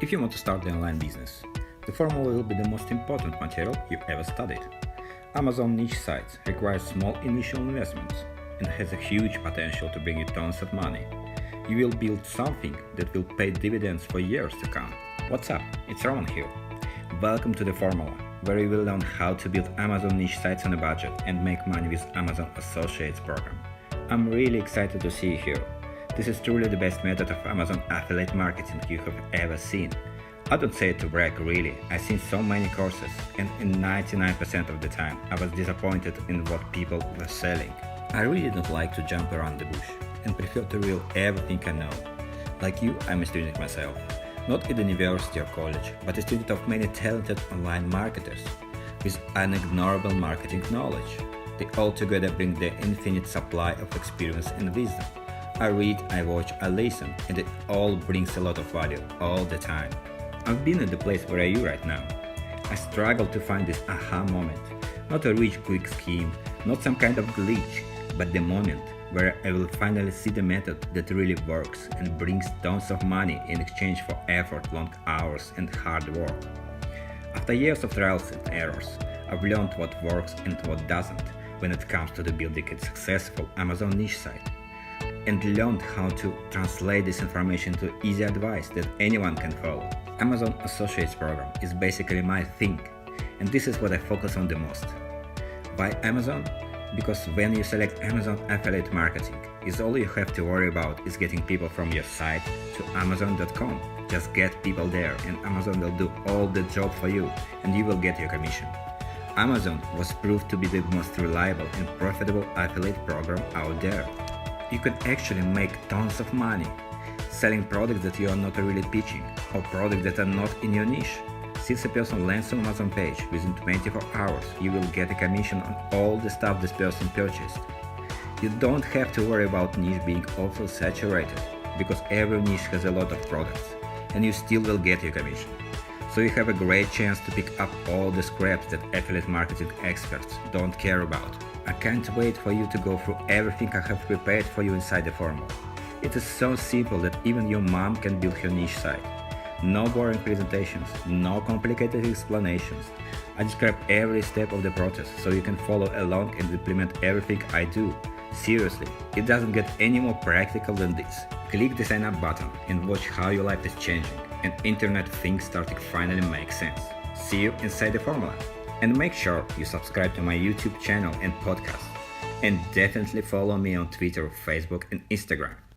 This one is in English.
If you want to start the online business, the formula will be the most important material you ever studied. Amazon niche sites require small initial investments and has a huge potential to bring you tons of money. You will build something that will pay dividends for years to come. What's up? It's Roman here. Welcome to the formula, where you will learn how to build Amazon niche sites on a budget and make money with Amazon Associates program. I'm really excited to see you here. This is truly the best method of Amazon affiliate marketing you have ever seen. I don't say it to brag really, I've seen so many courses and in 99% of the time I was disappointed in what people were selling. I really don't like to jump around the bush and prefer to reveal everything I know. Like you, I'm a student myself, not at the university or college, but a student of many talented online marketers with unignorable marketing knowledge. They all together bring their infinite supply of experience and wisdom. I read, I watch, I listen, and it all brings a lot of value all the time. I've been at the place where are you right now. I struggle to find this aha moment, not a rich quick scheme, not some kind of glitch, but the moment where I will finally see the method that really works and brings tons of money in exchange for effort, long hours, and hard work. After years of trials and errors, I've learned what works and what doesn't when it comes to the building a successful Amazon niche site, and learned how to translate this information to easy advice that anyone can follow. Amazon Associates program is basically my thing, and this is what I focus on the most. Why Amazon? Because when you select Amazon affiliate marketing, is all you have to worry about is getting people from your site to Amazon.com. Just get people there and Amazon will do all the job for you and you will get your commission. Amazon was proved to be the most reliable and profitable affiliate program out there. You can actually make tons of money selling products that you are not really pitching or products that are not in your niche. Since a person lands on Amazon page within 24 hours, you will get a commission on all the stuff this person purchased. You don't have to worry about niche being awfully saturated because every niche has a lot of products and you still will get your commission. So you have a great chance to pick up all the scraps that affiliate marketing experts don't care about. I can't wait for you to go through everything I have prepared for you inside the formula. It is so simple that even your mom can build her niche site. No boring presentations, no complicated explanations. I describe every step of the process so you can follow along and implement everything I do. Seriously, it doesn't get any more practical than this. Click the sign up button and watch how your life is changing and internet things starting finally make sense. See you inside the formula. And make sure you subscribe to my YouTube channel and podcast. And definitely follow me on Twitter, Facebook and Instagram.